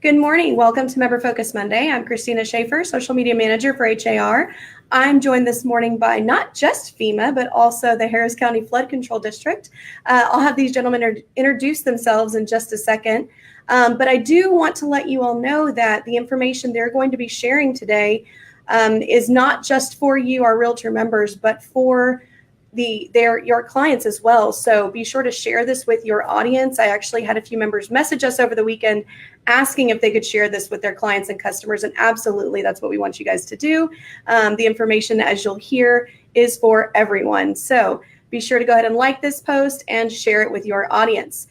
Good morning. Welcome to Member Focus Monday. I'm Christina Schaefer, Social Media Manager for HAR. I'm joined this morning by not just FEMA, but also the Harris County Flood Control District. I'll have these gentlemen introduce themselves in just a second. But I do want to let you all know that the information they're going to be sharing today is not just for you, our Realtor members, but for your clients as well. So be sure to share this with your audience. I actually had a few members message us over the weekend asking if they could share this with their clients and customers, and absolutely that's what we want you guys to do. The information, as you'll hear, is for everyone. So be sure to go ahead and like this post and share it with your audience.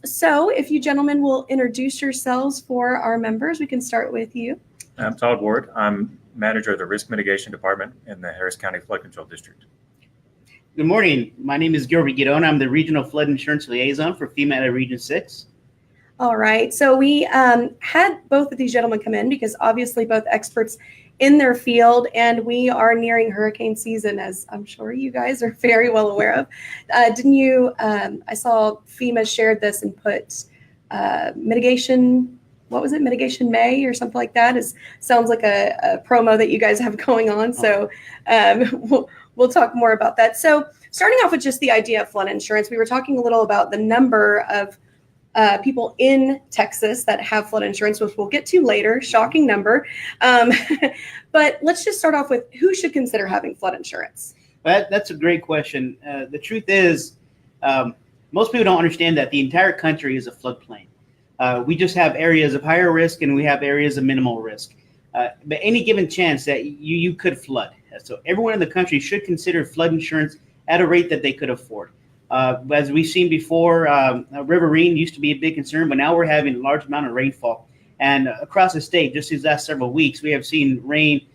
So if you gentlemen will introduce yourselves for our members, we can start with you. I'm Todd Ward. I'm manager of the Risk Mitigation Department in the Harris County Flood Control District. Good morning. My name is Gilbert Guidon. I'm the Regional Flood Insurance Liaison for FEMA at Region 6. All right. So we had both of these gentlemen come in because obviously both experts in their field, and we are nearing hurricane season, as I'm sure you guys are very well aware of. Didn't you? I saw FEMA shared this and put mitigation. What was it? Mitigation May or something like that. Sounds like a promo that you guys have going on. So we'll talk more about that. So starting off with just the idea of flood insurance, we were talking a little about the number of people in Texas that have flood insurance, which we'll get to later. Shocking number. But let's just start off with who should consider having flood insurance. That's a great question. The truth is, most people don't understand that the entire country is a floodplain. We just have areas of higher risk and we have areas of minimal risk. But any given chance that you could flood. So everyone in the country should consider flood insurance at a rate that they could afford. As we've seen before, riverine used to be a big concern, but now we're having a large amount of rainfall. And across the state, just these last several weeks, we have seen rain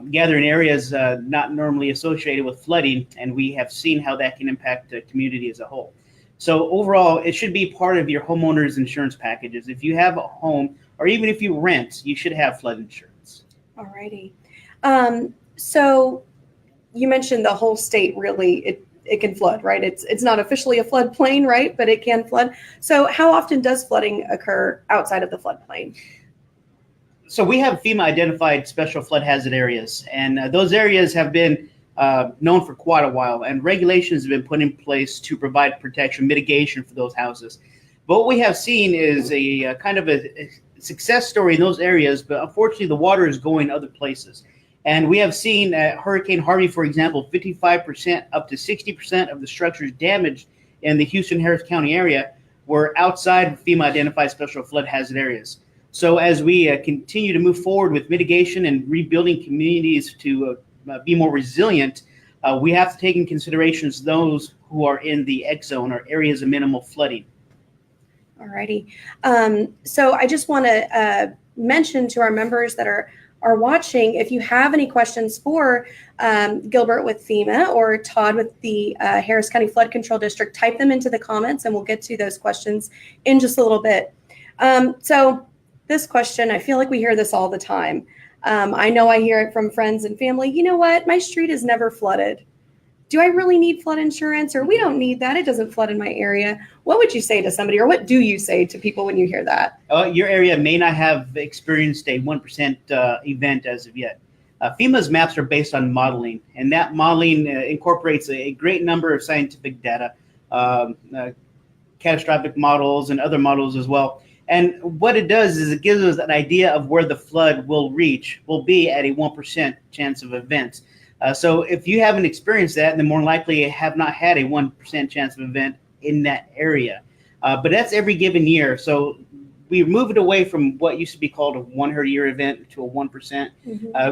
gather in areas not normally associated with flooding, and we have seen how that can impact the community as a whole. So overall, it should be part of your homeowner's insurance packages. If you have a home, or even if you rent, you should have flood insurance. All righty. So you mentioned the whole state really, it can flood, right? It's not officially a floodplain, right? But it can flood. So how often does flooding occur outside of the floodplain? So we have FEMA identified special flood hazard areas, and those areas have been known for quite a while, and regulations have been put in place to provide protection, mitigation for those houses. But what we have seen is a kind of a success story in those areas, but unfortunately the water is going other places. And we have seen Hurricane Harvey, for example, 55% up to 60% of the structures damaged in the Houston-Harris County area were outside of FEMA identified special flood hazard areas. So as we continue to move forward with mitigation and rebuilding communities to be more resilient, we have to take in considerations those who are in the X zone or areas of minimal flooding. All righty. So I just want to mention to our members that are watching, if you have any questions for Gilbert with FEMA or Todd with the Harris County Flood Control District, type them into the comments and we'll get to those questions in just a little bit. So this question, I feel like we hear this all the time. I know I hear it from friends and family. You know what? My street is never flooded. Do I really need flood insurance? Or we don't need that. It doesn't flood in my area. What would you say to somebody, or what do you say to people when you hear that? Your area may not have experienced a 1% event as of yet. FEMA's maps are based on modeling, and that modeling incorporates a great number of scientific data, catastrophic models and other models as well. And what it does is it gives us an idea of where the flood will be at a 1% chance of events. So if you haven't experienced that, then more likely you have not had a 1% chance of event in that area. But that's every given year. So we moved away from what used to be called a 100-year event to a 1%,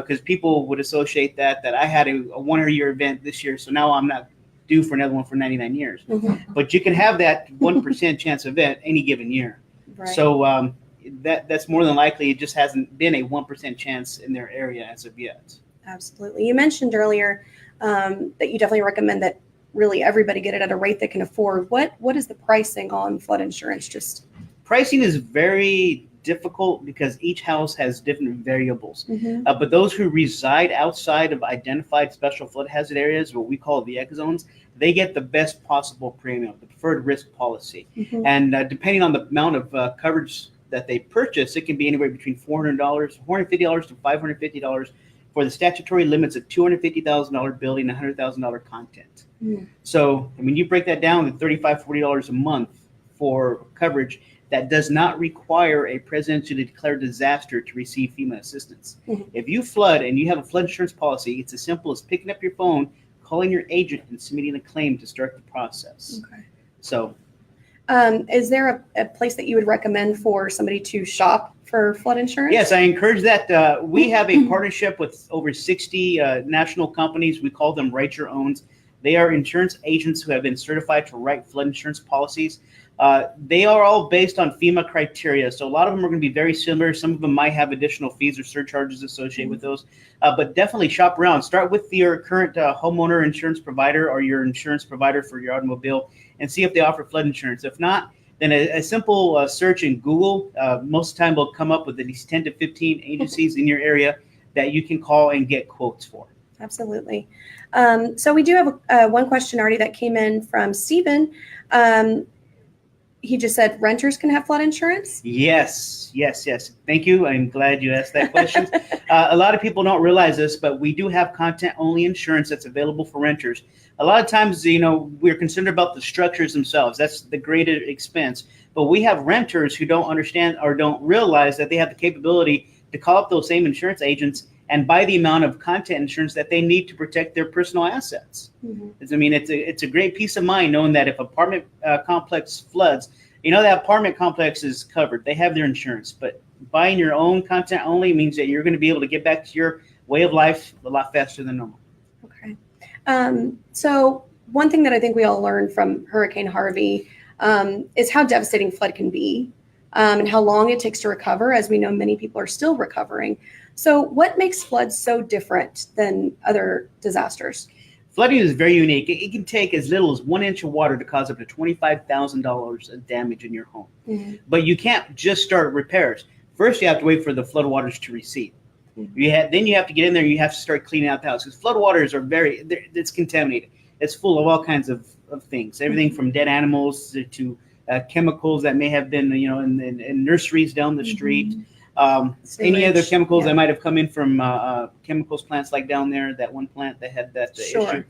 because people would associate that I had a 100-year event this year, so now I'm not due for another one for 99 years. But you can have that 1% chance event any given year. Right. So that's more than likely it just hasn't been a 1% chance in their area as of yet. Absolutely. You mentioned earlier that you definitely recommend that really everybody get it at a rate they can afford. What is the pricing on flood insurance? Just pricing is very difficult because each house has different variables. But those who reside outside of identified special flood hazard areas, what we call the X zones, they get the best possible premium, the preferred risk policy. And depending on the amount of coverage that they purchase, it can be anywhere between $400, $450 to $550 for the statutory limits of $250,000 building, $100,000 content. Mm. So when you break that down to $35, $40 a month for coverage, that does not require a presidentially declared disaster to receive FEMA assistance. Mhm. If you flood and you have a flood insurance policy, it's as simple as picking up your phone, calling your agent, and submitting a claim to start the process. Okay. So Is there a place that you would recommend for somebody to shop for flood insurance? yes, I encourage that. We have a partnership with over 60 national companies. We call them Write Your Owns. They are insurance agents who have been certified to write flood insurance policies. They are all based on FEMA criteria, so a lot of them are going to be very similar. Some of them might have additional fees or surcharges associated with those, but definitely shop around. Start with your current homeowner insurance provider or your insurance provider for your automobile and see if they offer flood insurance. If not, then a simple search in Google, most of the time will come up with at least 10 to 15 agencies in your area that you can call and get quotes for. Absolutely. So we do have one question already that came in from Stephen. He just said renters can have flood insurance. Yes. Thank you. I'm glad you asked that question. A lot of people don't realize this, but we do have content-only insurance that's available for renters. A lot of times, we're concerned about the structures themselves. That's the greater expense. But we have renters who don't understand or don't realize that they have the capability to call up those same insurance agents and buy the amount of content insurance that they need to protect their personal assets. Mm-hmm. I mean, it's a great peace of mind knowing that if apartment complex floods, that apartment complex is covered. They have their insurance, but buying your own content only means that you're going to be able to get back to your way of life a lot faster than normal. Okay. So one thing that I think we all learned from Hurricane Harvey is how devastating flood can be and how long it takes to recover. As we know, many people are still recovering. So what makes floods so different than other disasters? Flooding is very unique. It can take as little as 1 inch of water to cause up to $25,000 of damage in your home. Mm-hmm. But you can't just start repairs. First, you have to wait for the flood waters to recede. Mm-hmm. Then you have to get in there and you have to start cleaning out the house. Because flood waters are it's contaminated. It's full of all kinds of things. Everything mm-hmm. from dead animals to chemicals that may have been, in nurseries down the street. Mm-hmm. Any other chemicals that might have come in from chemicals plants like down there, that one plant that had that issue.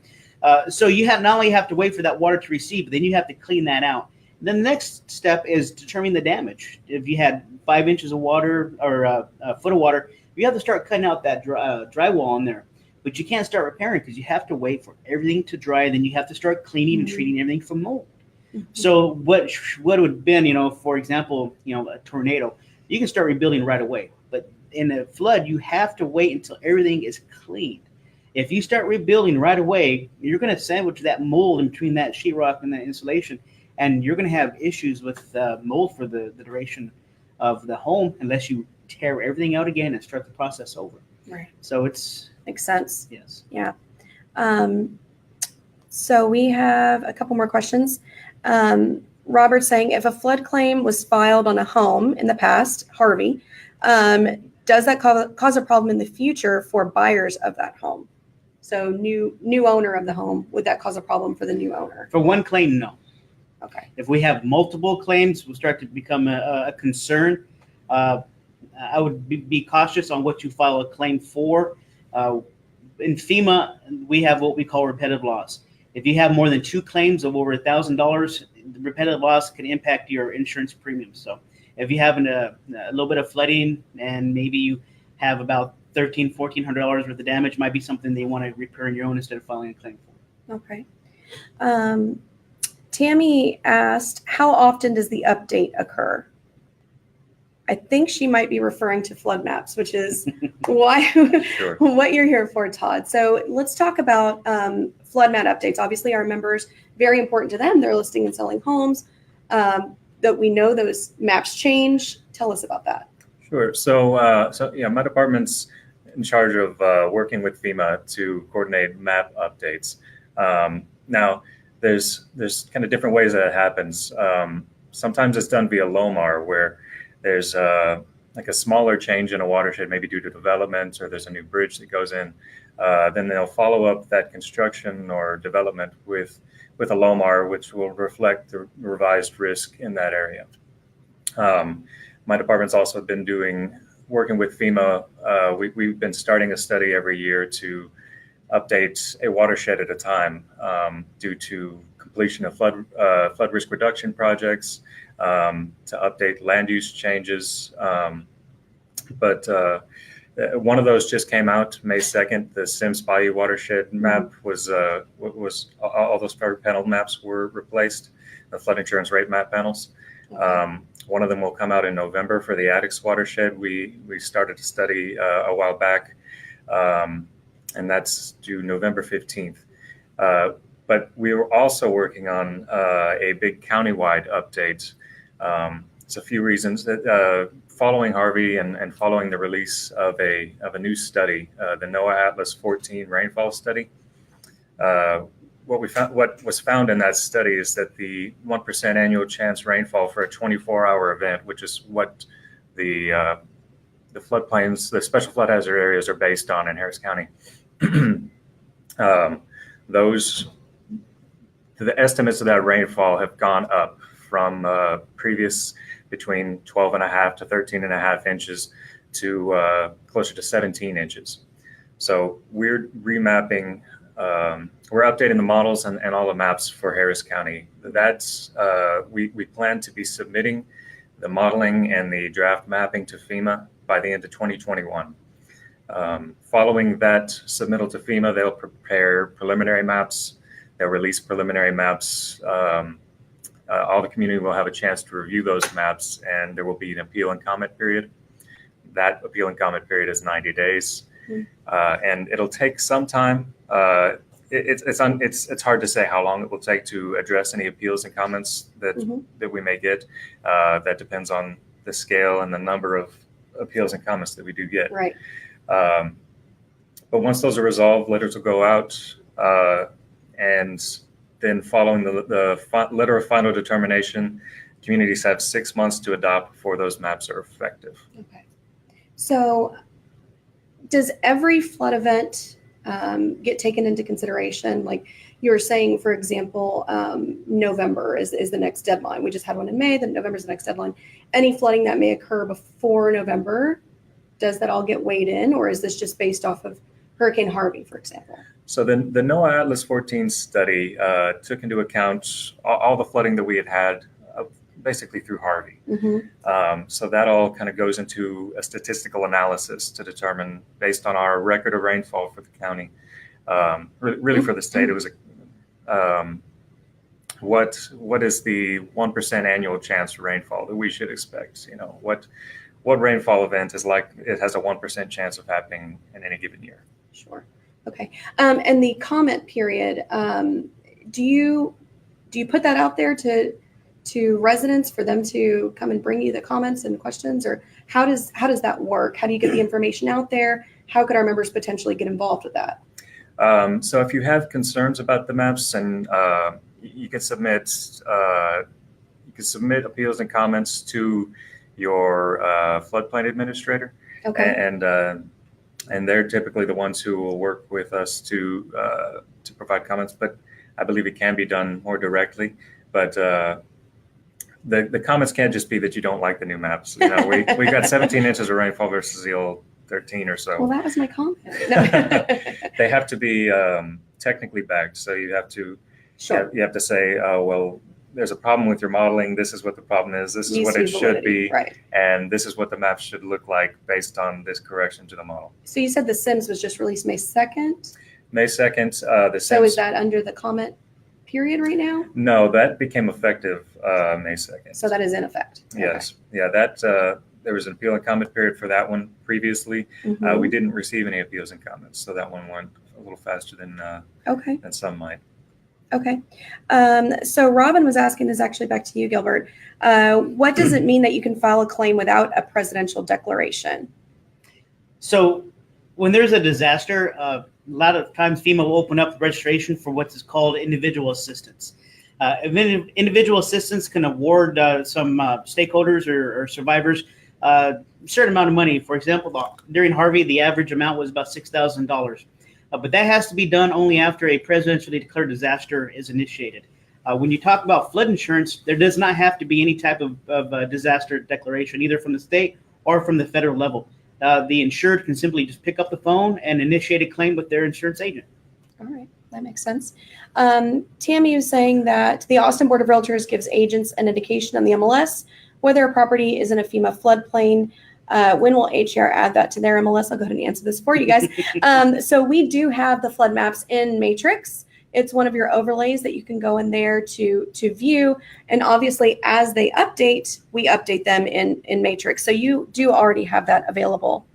So you not only have to wait for that water to recede, but then you have to clean that out. And then the next step is determining the damage. If you had 5 inches of water or a foot of water, you have to start cutting out that drywall in there. But you can't start repairing because you have to wait for everything to dry. Then you have to start cleaning mm-hmm. and treating everything for mold. Mm-hmm. So what would have been, for example, a tornado, you can start rebuilding right away. But in a flood, you have to wait until everything is cleaned. If you start rebuilding right away, you're going to sandwich that mold in between that sheetrock and that insulation, and you're going to have issues with mold for the duration of the home unless you tear everything out again and start the process over. Right. So makes sense. Yes. Yeah. So we have a couple more questions. Robert's saying, if a flood claim was filed on a home in the past, Harvey, does that cause a problem in the future for buyers of that home? So new owner of the home, would that cause a problem for the new owner? For one claim, no. Okay. If we have multiple claims, we'll start to become a concern. I would be cautious on what you file a claim for. In FEMA, we have what we call repetitive loss. If you have more than 2 claims of over $1,000, the repetitive loss can impact your insurance premium. So if you have a little bit of flooding and maybe you have about $1,300, $1,400 worth of damage, might be something they want to repair on your own instead of filing a claim for. Okay. Tammy asked, how often does the update occur? I think she might be referring to flood maps, which is Sure. what you're here for, Todd. So let's talk about flood map updates. Obviously, our members, very important to them. They're listing and selling homes. That we know those maps change. Tell us about that. Sure. So my department's in charge of working with FEMA to coordinate map updates. Now, there's kind of different ways that it happens. Sometimes it's done via LOMAR, where there's like a smaller change in a watershed, maybe due to development, or there's a new bridge that goes in. Then they'll follow up that construction or development with a LOMAR, which will reflect the revised risk in that area. My department's also been working with FEMA. We've been starting a study every year to update a watershed at a time due to completion of flood risk reduction projects, to update land use changes. But one of those just came out May 2nd. The Sims Bayou watershed map was all those panel maps were replaced, the flood insurance rate map panels. One of them will come out in November for the Addicks watershed. We started a study a while back, and that's due November 15th. But we were also working on a big countywide update. It's a few reasons that following Harvey and following the release of a new study, the NOAA Atlas 14 rainfall study. What was found in that study is that the 1% annual chance rainfall for a 24-hour event, which is what the floodplains, the special flood hazard areas are based on in Harris County. The estimates of that rainfall have gone up from previous between 12.5 to 13.5 inches to closer to 17 inches. So we're remapping. We're updating the models and all the maps for Harris County. That's we plan to be submitting the modeling and the draft mapping to FEMA by the end of 2021. Following that submittal to FEMA, they'll prepare preliminary maps. They'll release preliminary maps. All the community will have a chance to review those maps, and there will be an appeal and comment period. That appeal and comment period is 90 days, and it'll take some time. It's hard to say how long it will take to address any appeals and comments that we may get. That depends on the scale and the number of appeals and comments that we do get. Right. But once those are resolved, letters will go out, and then following the letter of final determination, communities have 6 months to adopt before those maps are effective. Okay. So does every flood event get taken into consideration? Like you were saying, for example, November is the next deadline. We just had one in May, then November is the next deadline. Any flooding that may occur before November, does that all get weighed in, or is this just based off of Hurricane Harvey, for example? So the NOAA Atlas 14 study took into account all the flooding that we had basically through Harvey. So that all kind of goes into a statistical analysis to determine, based on our record of rainfall for the county, really for the state, it was what is the 1% annual chance rainfall that we should expect? You know, what rainfall event is like, it has a 1% chance of happening in any given year. Sure. Okay. And the comment period, do you put that out there to residents for them to come and bring you the comments and questions, or how does that work? How do you get the information out there? How could our members potentially get involved with that? So if you have concerns about the maps, and you can submit appeals and comments to your floodplain administrator. Okay. And they're typically the ones who will work with us to provide comments. But I believe it can be done more directly. But the comments can't just be that you don't like the new maps. You know, we got 17 inches of rainfall versus the old 13 or so. Well, that was my comment. They have to be technically backed. So you have to you have to say, oh, well, there's a problem with your modeling. This is what the problem is. This is what it should be. Right. And this is what the map should look like based on this correction to the model. So you said the Sims was just released May 2nd? May 2nd. The Sims. So is that under the comment period right now? No, that became effective May 2nd. So that is in effect. Yes. Okay. Yeah, that there was an appeal and comment period for that one previously. We didn't receive any appeals and comments. So that one went a little faster than some might. Okay. So Robin was asking this, actually back to you, Gilbert. What does it mean that you can file a claim without a presidential declaration? So when there's a disaster, a lot of times FEMA will open up the registration for what is called individual assistance. Individual assistance can award some stakeholders or survivors a certain amount of money. For example, during Harvey, the average amount was about $6,000. But that has to be done only after a presidentially declared disaster is initiated. When you talk about flood insurance, there does not have to be any type of disaster declaration, either from the state or from the federal level. The insured can simply just pick up the phone and initiate a claim with their insurance agent. All right, that makes sense. Tammy was saying that the Austin Board of Realtors gives agents an indication on the MLS whether a property is in a FEMA floodplain. When will HCR add that to their MLS? I'll go ahead and answer this for you guys. So we do have the flood maps in Matrix. It's one of your overlays that you can go in there to view. And obviously, as they update, we update them in Matrix. So you do already have that available.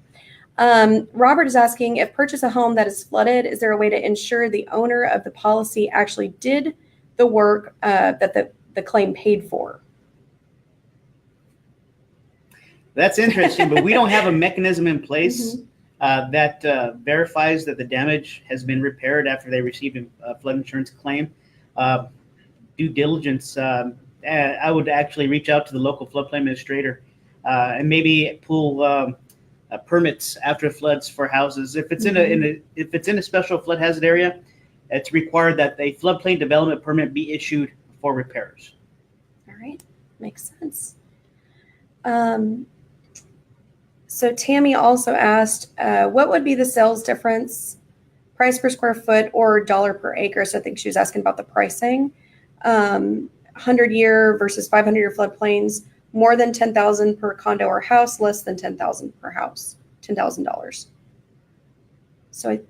Robert is asking, if purchase a home that is flooded, is there a way to ensure the owner of the policy actually did the work that the claim paid for? That's interesting, but we don't have a mechanism in place that verifies that the damage has been repaired after they received a flood insurance claim. Due diligence, I would actually reach out to the local floodplain administrator and maybe pull permits after floods for houses. If it's in a special flood hazard area, it's required that a floodplain development permit be issued for repairs. All right, makes sense. So Tammy also asked, what would be the sales difference, price per square foot or dollar per acre? So I think she was asking about the pricing. 100-year versus 500-year floodplains, more than $10,000 per condo or house, less than $10,000 per house, $10,000. So I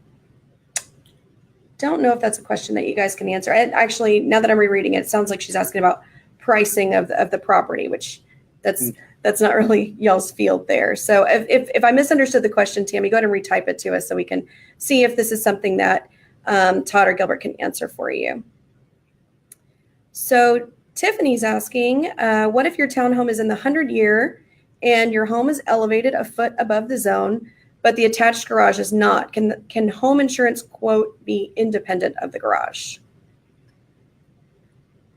don't know if that's a question that you guys can answer. Actually, now that I'm rereading it, it sounds like she's asking about pricing of the property, which that's not really y'all's field there. So if I misunderstood the question, Tammy, go ahead and retype it to us so we can see if this is something that Todd or Gilbert can answer for you. So Tiffany's asking, what if your townhome is in the 100-year and your home is elevated a foot above the zone, but the attached garage is not? Can home insurance quote be independent of the garage?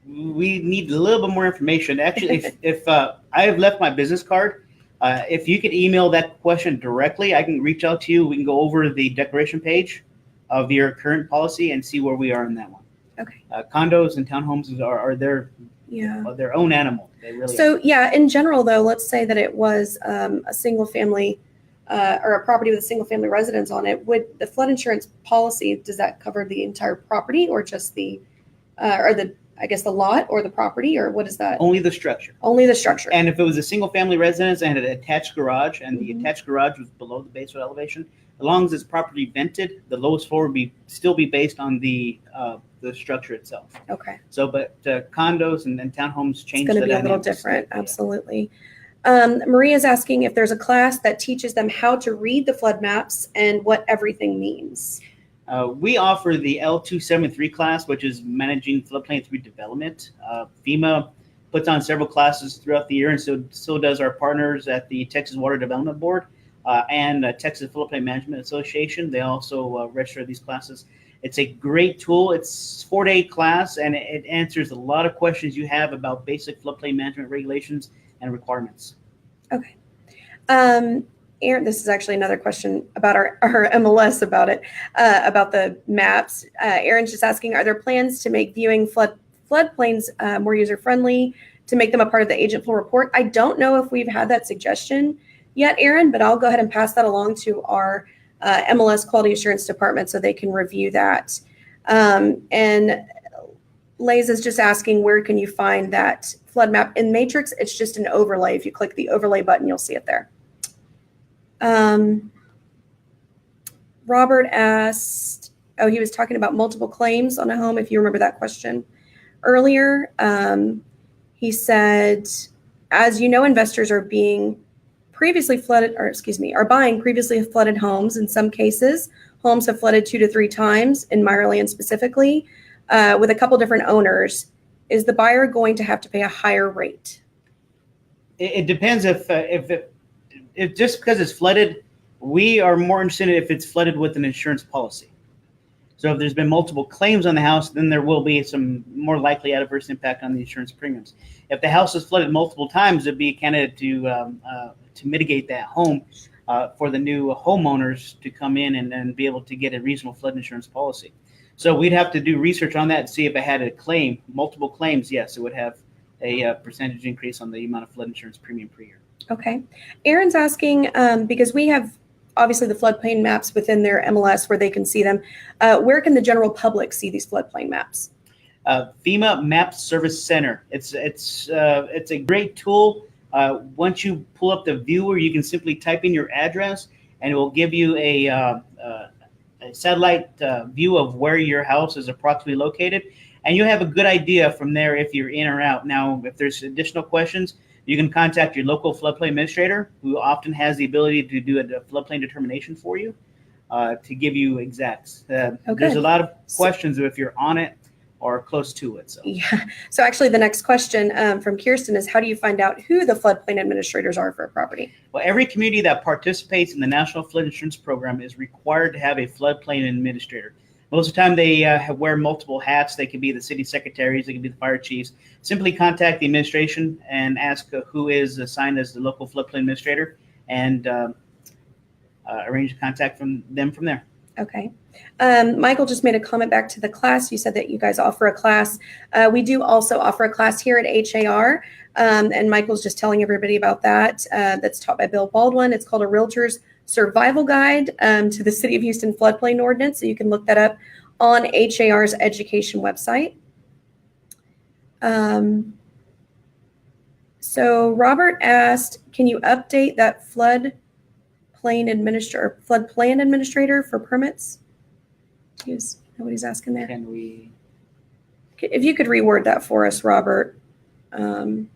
We need a little bit more information. Actually, if I have left my business card, if you could email that question directly, I can reach out to you. We can go over the declaration page of your current policy and see where we are in that one. Okay. Condos and townhomes are their own animal. They really so yeah, in general though, let's say that it was a single family or a property with a single family residence on it. Would the flood insurance policy, does that cover the entire property or just the lot or the property, or what is that? Only the structure. Only the structure. And if it was a single family residence and had an attached garage and the attached garage was below the basement elevation, as long as it's properly vented, the lowest floor would still be based on the structure itself. Okay. So, but condos and townhomes change. It's going to be a little different. Yeah. Absolutely. Maria's asking if there's a class that teaches them how to read the flood maps and what everything means. We offer the L273 class, which is Managing Floodplain Through Development. FEMA puts on several classes throughout the year, and so does our partners at the Texas Water Development Board and Texas Floodplain Management Association. They also register these classes. It's a great tool. It's a 4-day class, and it answers a lot of questions you have about basic floodplain management regulations and requirements. Okay. Aaron, this is actually another question about our MLS about it, about the maps. Aaron's just asking, are there plans to make viewing floodplains more user-friendly, to make them a part of the agent flow report? I don't know if we've had that suggestion yet, Aaron, but I'll go ahead and pass that along to our MLS Quality Assurance Department so they can review that. And Lays is just asking, where can you find that flood map? In Matrix, it's just an overlay. If you click the overlay button, you'll see it there. Robert asked, he was talking about multiple claims on a home, if you remember that question earlier. He said, as you know, investors are buying previously flooded homes. In some cases, homes have flooded 2 to 3 times, in Meyerland specifically, with a couple different owners. Is the buyer going to have to pay a higher rate? It depends if just because it's flooded, we are more interested if it's flooded with an insurance policy. So if there's been multiple claims on the house, then there will be some more likely adverse impact on the insurance premiums. If the house is flooded multiple times, it'd be a candidate to mitigate that home for the new homeowners to come in and be able to get a reasonable flood insurance policy. So we'd have to do research on that and see if it had a claim, multiple claims. Yes, it would have a percentage increase on the amount of flood insurance premium per year. Okay. Aaron's asking, because we have obviously the floodplain maps within their MLS where they can see them. Where can the general public see these floodplain maps? FEMA Map Service Center. It's a great tool. Once you pull up the viewer, you can simply type in your address, and it will give you a satellite view of where your house is approximately located, and you have a good idea from there if you're in or out. Now, if there's additional questions, you can contact your local floodplain administrator, who often has the ability to do a floodplain determination for you, to give you exacts. There's a lot of questions if you're on it or close to it. So. Yeah. So actually the next question from Kirsten is, how do you find out who the floodplain administrators are for a property? Well, every community that participates in the National Flood Insurance Program is required to have a floodplain administrator. Most of the time they wear multiple hats. They could be the city secretaries, they could be the fire chiefs. Simply contact the administration and ask who is assigned as the local floodplain administrator, and arrange a contact from them from there. Okay. Michael just made a comment back to the class. You said that you guys offer a class. We do also offer a class here at HAR, and Michael's just telling everybody about that. That's taught by Bill Baldwin. It's called A Realtor's Survival Guide to the City of Houston Floodplain Ordinance. So you can look that up on HAR's education website. So Robert asked, can you update that floodplain administrator for permits? Do you know what he's asking there? Can we? If you could reword that for us, Robert. And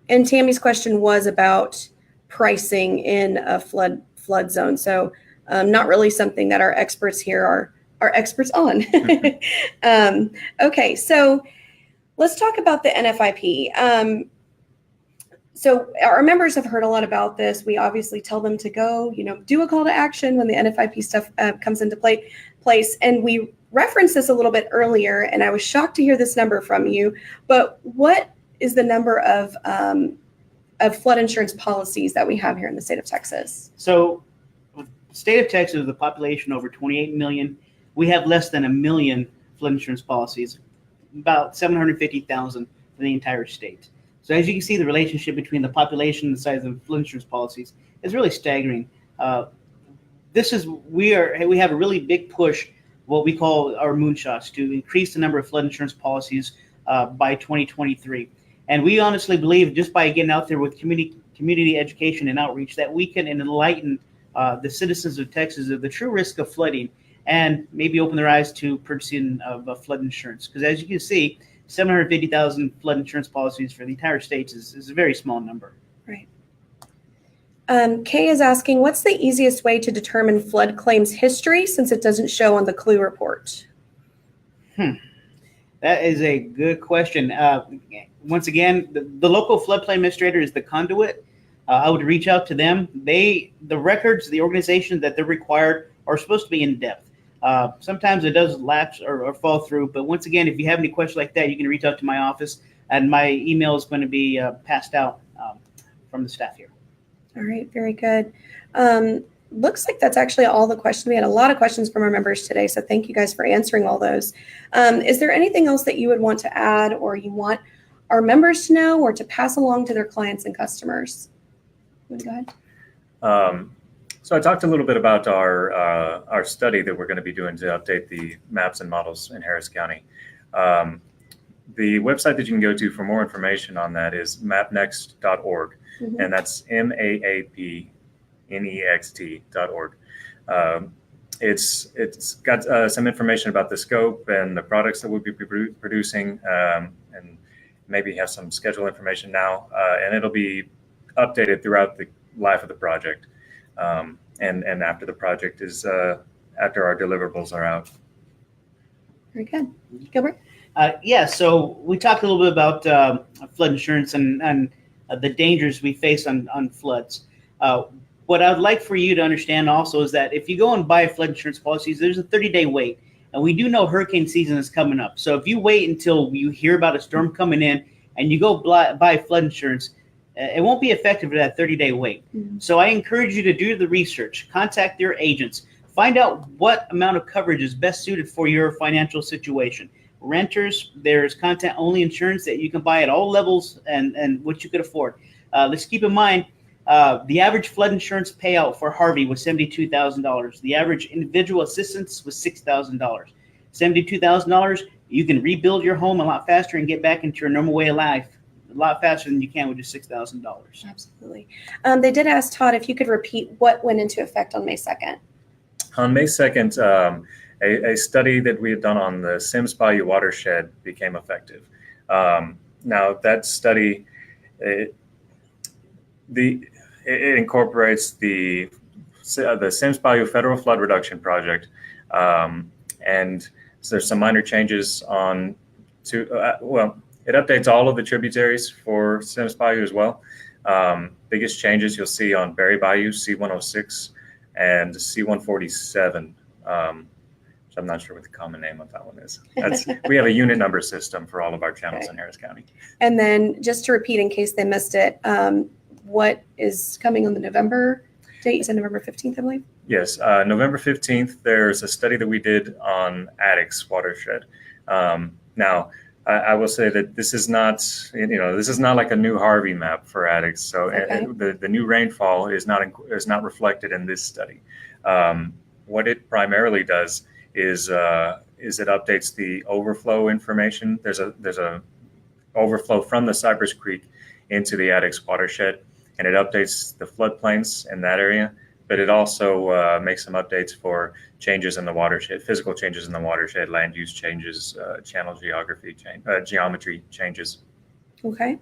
Tammy's question was about pricing in a flood zone. So not really something that our experts here are experts on. Okay, so let's talk about the NFIP. So our members have heard a lot about this. We obviously tell them to go, do a call to action when the NFIP stuff comes into place. And we referenced this a little bit earlier, and I was shocked to hear this number from you. But what is the number of flood insurance policies that we have here in the state of Texas? So, the state of Texas, with a population over 28 million, we have less than 1 million flood insurance policies, about 750,000 for the entire state. So as you can see, the relationship between the population and the size of flood insurance policies is really staggering. We have a really big push, what we call our moonshots, to increase the number of flood insurance policies by 2023. And we honestly believe, just by getting out there with community education and outreach, that we can enlighten the citizens of Texas of the true risk of flooding, and maybe open their eyes to purchasing of flood insurance. Because as you can see, 750,000 flood insurance policies for the entire state is a very small number. Right. Kay is asking, what's the easiest way to determine flood claims history, since it doesn't show on the CLUE report? That is a good question. Once again, the local floodplain administrator is the conduit. I would reach out to them. The records, the organization that they're required, are supposed to be in depth. Sometimes it does lapse or fall through, but once again, if you have any questions like that, you can reach out to my office, and my email is going to be passed out from the staff here. All right, very good. Looks like that's actually all the questions. We had a lot of questions from our members today, so thank you guys for answering all those. Is there anything else that you would want to add, or you want our members to know, or to pass along to their clients and customers? Go ahead. So I talked a little bit about our study that we're going to be doing to update the maps and models in Harris County. The website that you can go to for more information on that is mapnext.org, and that's MAAPNEXT.org. It's got some information about the scope and the products that we'll be producing, and maybe have some schedule information now, and it'll be updated throughout the life of the project. And after the project is, after our deliverables are out. Very good. Gilbert? So we talked a little bit about flood insurance and the dangers we face on floods. What I'd like for you to understand also is that if you go and buy flood insurance policies, there's a 30-day wait. And we do know hurricane season is coming up. So if you wait until you hear about a storm coming in and you go buy flood insurance, it won't be effective for that 30-day wait. So I encourage you to do the research, contact your agents, find out what amount of coverage is best suited for your financial situation. Renters, there's content-only insurance that you can buy at all levels and what you could afford. Let's keep in mind, the average flood insurance payout for Harvey was $72,000. The average individual assistance was $6,000. $72,000, you can rebuild your home a lot faster and get back into your normal way of life a lot faster than you can with just $6,000. Absolutely. They did ask Todd if you could repeat what went into effect on May 2nd. On May 2nd, a study that we had done on the Sims Bayou watershed became effective. Now that study, it incorporates the Sims Bayou Federal Flood Reduction Project, and so there's some minor changes on it updates all of the tributaries for Sims Bayou as well. Biggest changes you'll see on Berry Bayou, C106, and C147. Which I'm not sure what the common name of that one is. We have a unit number system for all of our channels in Harris County. And then just to repeat in case they missed it, what is coming on the November date? You said November 15th, I believe? Yes, November 15th, there's a study that we did on Addicts watershed. Now, I will say that this is not like a new Harvey map for Addicts. So Okay. the new rainfall is not reflected in this study. What it primarily does is it updates the overflow information. There's a overflow from the Cypress Creek into the Addicts watershed, and it updates the floodplains in that area. But it also makes some updates for changes in the watershed, physical changes in the watershed, land use changes, channel geography geometry changes. Okay.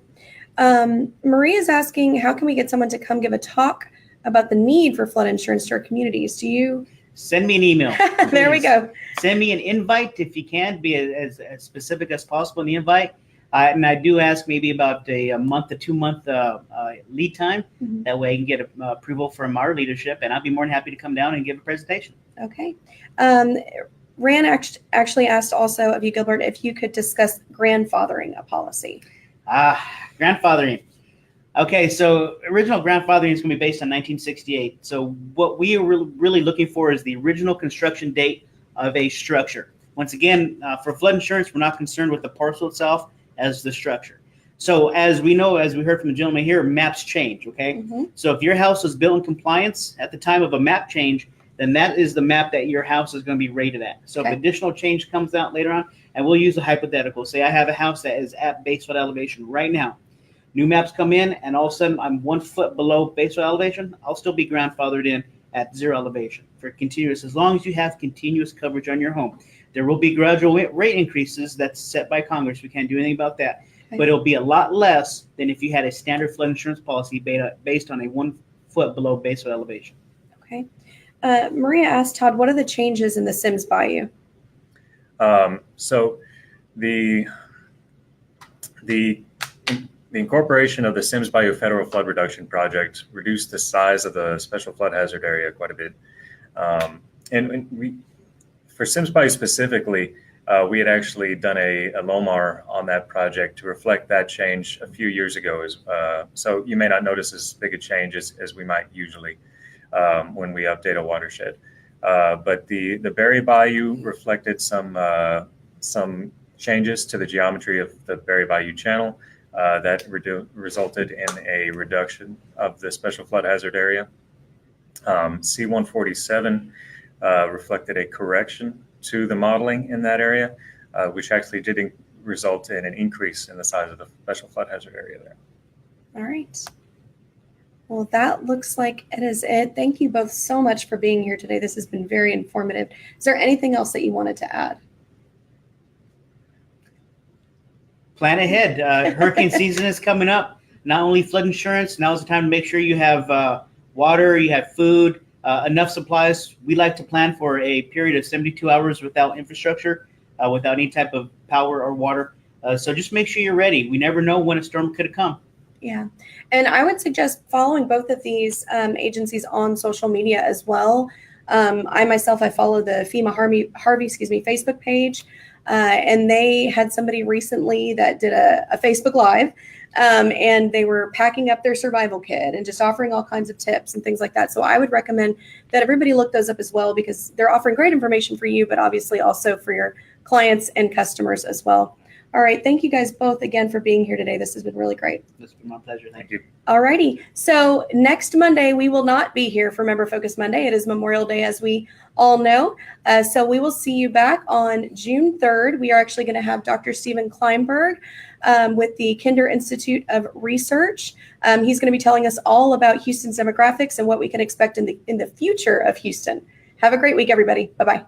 Marie is asking, how can we get someone to come give a talk about the need for flood insurance to our communities? Do you? Send me an email. There we go. Send me an invite if you can. Be as specific as possible in the invite. And I do ask maybe about a month to 2 month lead time. Mhm. That way I can get approval from our leadership, and I'll be more than happy to come down and give a presentation. Okay. Ran actually asked also of you, Gilbert, if you could discuss grandfathering a policy. Grandfathering. Okay, so original grandfathering is going to be based on 1968. So what we are really looking for is the original construction date of a structure. Once again, for flood insurance, we're not concerned with the parcel itself as the structure. So as we know, as we heard from the gentleman here, maps change, okay? Mm-hmm. So if your house was built in compliance at the time of a map change, then that is the map that your house is going to be rated at. So Okay. if additional change comes out later on, and we'll use a hypothetical. Say I have a house that is at base flood elevation right now. New maps come in, and all of a sudden I'm 1 foot below base flood elevation. I'll still be grandfathered in at 0 elevation for continuous, as long as you have continuous coverage on your home. There will be gradual rate increases that's set by Congress. We can't do anything about that. Okay. But it'll be a lot less than if you had a standard flood insurance policy based on a 1 foot below base flood elevation. Okay. Maria asked Todd, what are the changes in the Sims Bayou? So the incorporation of the Sims Bayou Federal Flood Reduction Project reduced the size of the special flood hazard area quite a bit. For Sims Bayou specifically, we had actually done a LOMAR on that project to reflect that change a few years ago. So you may not notice as big a change as we might usually when we update a watershed. But the Berry Bayou reflected some changes to the geometry of the Berry Bayou channel that resulted in a reduction of the special flood hazard area. C147 reflected a correction to the modeling in that area, which actually did result in an increase in the size of the special flood hazard area there. All right. Well, that looks like it is it. Thank you both so much for being here today. This has been very informative. Is there anything else that you wanted to add? Plan ahead. Hurricane season is coming up. Not only flood insurance, now is the time to make sure you have water, you have food, enough supplies. We like to plan for a period of 72 hours without infrastructure, without any type of power or water. So just make sure you're ready. We never know when a storm could have come. Yeah. And I would suggest following both of these agencies on social media as well. I follow the FEMA Harvey Facebook page. And they had somebody recently that did a Facebook Live and they were packing up their survival kit and just offering all kinds of tips and things like that. So I would recommend that everybody look those up as well, because they're offering great information for you, but obviously also for your clients and customers as well. All right. Thank you guys both again for being here today. This has been really great. It's been my pleasure. Thank you. All righty. So next Monday, we will not be here for Member Focus Monday. It is Memorial Day, as we all know. So we will see you back on June 3rd. We are actually going to have Dr. Stephen Kleinberg with the Kinder Institute of Research. He's going to be telling us all about Houston's demographics and what we can expect in the future of Houston. Have a great week, everybody. Bye-bye.